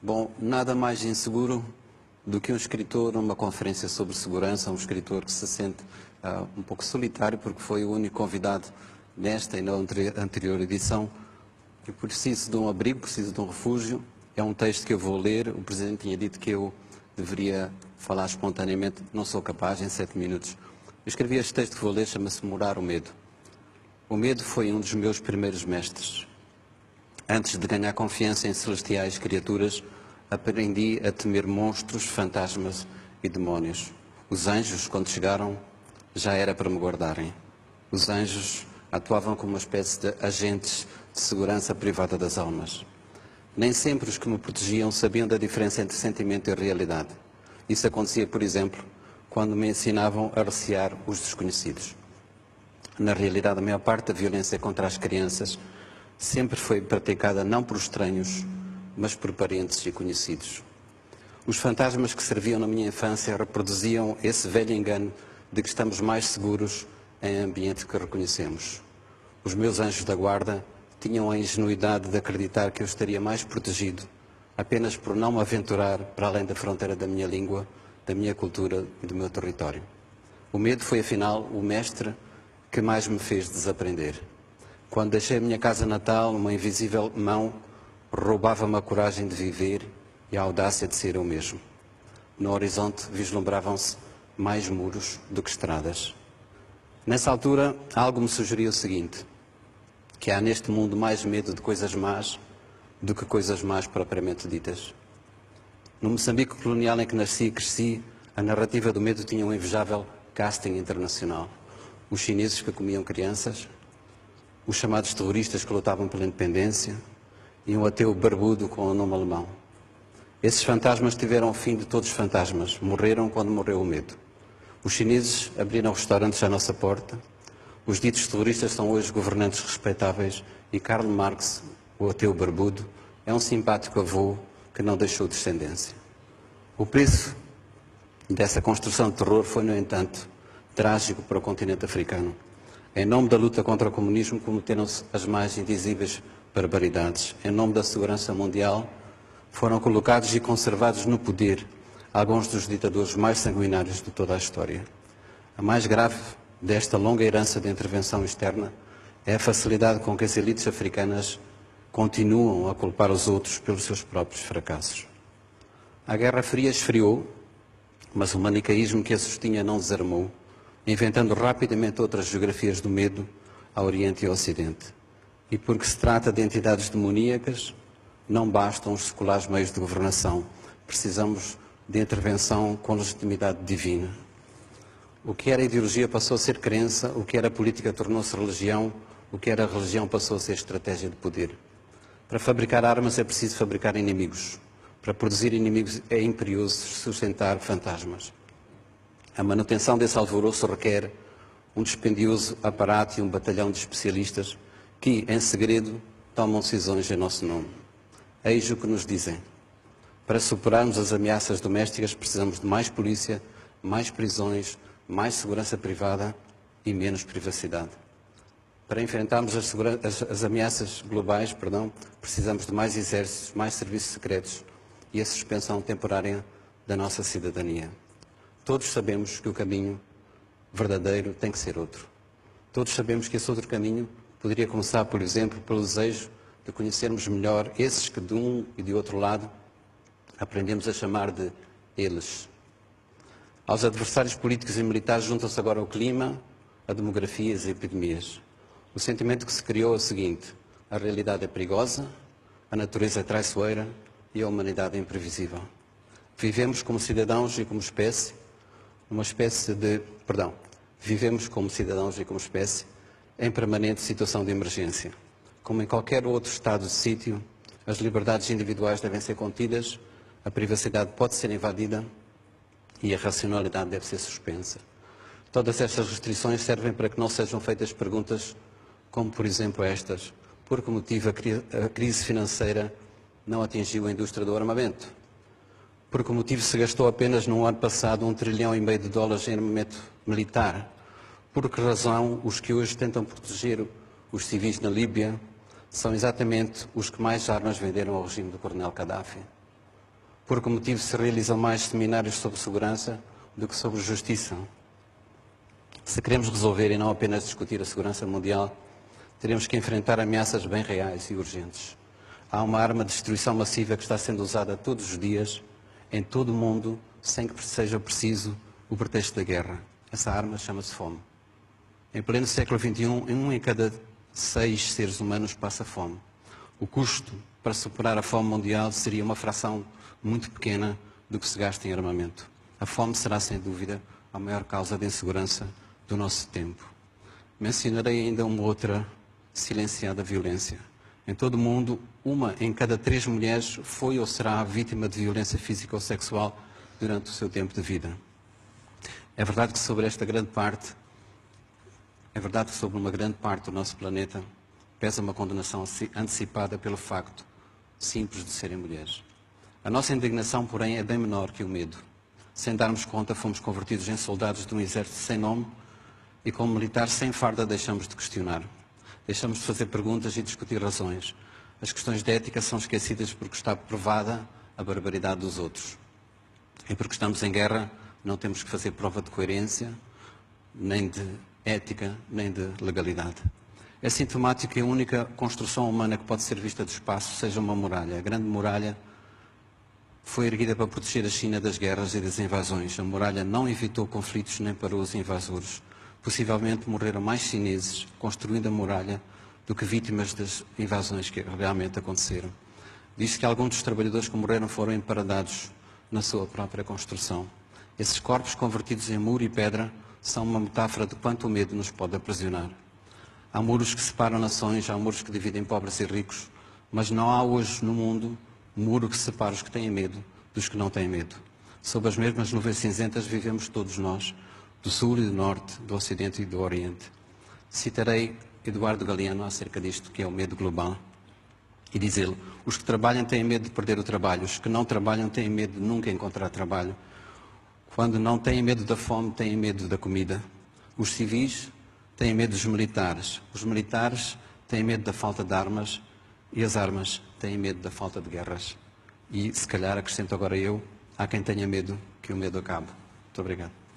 Bom, nada mais inseguro do que um escritor numa conferência sobre segurança, um escritor que se sente um pouco solitário porque foi o único convidado nesta e na anterior edição e preciso de um abrigo, preciso de um refúgio. É um texto que eu vou ler, o Presidente tinha dito que eu deveria falar espontaneamente, não sou capaz em 7 minutos. Eu escrevi este texto que vou ler, chama-se Morar o Medo. O medo foi um dos meus primeiros mestres. Antes de ganhar confiança em celestiais criaturas, aprendi a temer monstros, fantasmas e demónios. Os anjos, quando chegaram, já era para me guardarem. Os anjos atuavam como uma espécie de agentes de segurança privada das almas. Nem sempre os que me protegiam sabiam da diferença entre sentimento e realidade. Isso acontecia, por exemplo, quando me ensinavam a recear os desconhecidos. Na realidade, a maior parte da violência contra as crianças sempre foi praticada não por estranhos, mas por parentes e conhecidos. Os fantasmas que serviam na minha infância reproduziam esse velho engano de que estamos mais seguros em ambiente que reconhecemos. Os meus anjos da guarda tinham a ingenuidade de acreditar que eu estaria mais protegido apenas por não me aventurar para além da fronteira da minha língua, da minha cultura e do meu território. O medo foi, afinal, o mestre que mais me fez desaprender. Quando deixei a minha casa natal, uma invisível mão roubava-me a coragem de viver e a audácia de ser eu mesmo. No horizonte vislumbravam-se mais muros do que estradas. Nessa altura, algo me sugeria o seguinte, que há neste mundo mais medo de coisas más do que coisas más propriamente ditas. No Moçambique colonial em que nasci e cresci, a narrativa do medo tinha um invejável casting internacional. Os chineses que comiam crianças, os chamados terroristas que lutavam pela independência e um ateu barbudo com o nome alemão. Esses fantasmas tiveram o fim de todos os fantasmas, morreram quando morreu o medo. Os chineses abriram restaurantes à nossa porta, os ditos terroristas são hoje governantes respeitáveis e Karl Marx, o ateu barbudo, é um simpático avô que não deixou descendência. O preço dessa construção de terror foi, no entanto, trágico para o continente africano. Em nome da luta contra o comunismo cometeram-se as mais indizíveis barbaridades. Em nome da segurança mundial foram colocados e conservados no poder alguns dos ditadores mais sanguinários de toda a história. A mais grave desta longa herança de intervenção externa é a facilidade com que as elites africanas continuam a culpar os outros pelos seus próprios fracassos. A Guerra Fria esfriou, mas o manicaísmo que a sustinha não desarmou, inventando rapidamente outras geografias do medo ao Oriente e ao Ocidente. E porque se trata de entidades demoníacas, não bastam os seculares meios de governação. Precisamos de intervenção com legitimidade divina. O que era ideologia passou a ser crença, o que era política tornou-se religião, o que era religião passou a ser estratégia de poder. Para fabricar armas é preciso fabricar inimigos. Para produzir inimigos é imperioso sustentar fantasmas. A manutenção desse alvoroço requer um dispendioso aparato e um batalhão de especialistas que, em segredo, tomam decisões em nosso nome. Eis o que nos dizem. Para superarmos as ameaças domésticas precisamos de mais polícia, mais prisões, mais segurança privada e menos privacidade. Para enfrentarmos as ameaças globais, precisamos de mais exércitos, mais serviços secretos e a suspensão temporária da nossa cidadania. Todos sabemos que o caminho verdadeiro tem que ser outro. Todos sabemos que esse outro caminho poderia começar, por exemplo, pelo desejo de conhecermos melhor esses que de um e de outro lado aprendemos a chamar de eles. Aos adversários políticos e militares juntam-se agora o clima, a demografia e as epidemias. O sentimento que se criou é o seguinte: a realidade é perigosa, a natureza é traiçoeira e a humanidade é imprevisível. Vivemos como cidadãos e como espécie, vivemos como cidadãos e como espécie em permanente situação de emergência. Como em qualquer outro estado de sítio, as liberdades individuais devem ser contidas, a privacidade pode ser invadida e a racionalidade deve ser suspensa. Todas estas restrições servem para que não sejam feitas perguntas como, por exemplo, estas: por que motivo a crise financeira não atingiu a indústria do armamento? Por que motivo se gastou apenas no ano passado $1,5 trilhão de dólares em armamento militar? Por que razão os que hoje tentam proteger os civis na Líbia são exatamente os que mais armas venderam ao regime do Coronel Gaddafi? Por que motivo se realizam mais seminários sobre segurança do que sobre justiça? Se queremos resolver e não apenas discutir a segurança mundial, teremos que enfrentar ameaças bem reais e urgentes. Há uma arma de destruição massiva que está sendo usada todos os dias, em todo o mundo, sem que seja preciso o pretexto da guerra. Essa arma chama-se fome. Em pleno século XXI, 1 em cada 6 seres humanos passa fome. O custo para superar a fome mundial seria uma fração muito pequena do que se gasta em armamento. A fome será, sem dúvida, a maior causa de insegurança do nosso tempo. Mencionarei ainda uma outra silenciada violência. Em todo o mundo, 1 em cada 3 mulheres foi ou será vítima de violência física ou sexual durante o seu tempo de vida. É verdade que sobre uma grande parte do nosso planeta pesa uma condenação antecipada pelo facto simples de serem mulheres. A nossa indignação, porém, é bem menor que o medo. Sem darmos conta, fomos convertidos em soldados de um exército sem nome e, como militares sem farda, deixamos de questionar. Deixamos de fazer perguntas e discutir razões. As questões de ética são esquecidas porque está provada a barbaridade dos outros. E porque estamos em guerra, não temos que fazer prova de coerência, nem de ética, nem de legalidade. É sintomático que a única construção humana que pode ser vista do espaço seja uma muralha. A Grande Muralha foi erguida para proteger a China das guerras e das invasões. A muralha não evitou conflitos nem parou os invasores. Possivelmente morreram mais chineses construindo a muralha do que vítimas das invasões que realmente aconteceram. Diz que alguns dos trabalhadores que morreram foram emparadados na sua própria construção. Esses corpos convertidos em muro e pedra são uma metáfora de quanto o medo nos pode aprisionar. Há muros que separam nações, há muros que dividem pobres e ricos, mas não há hoje no mundo um muro que separe os que têm medo dos que não têm medo. Sob as mesmas nuvens cinzentas vivemos todos nós, do Sul e do Norte, do Ocidente e do Oriente. Citarei Eduardo Galeano acerca disto, que é o medo global, e diz ele: os que trabalham têm medo de perder o trabalho, os que não trabalham têm medo de nunca encontrar trabalho. Quando não têm medo da fome, têm medo da comida. Os civis têm medo dos militares, os militares têm medo da falta de armas e as armas têm medo da falta de guerras. E, se calhar, acrescento agora eu, há quem tenha medo que o medo acabe. Muito obrigado.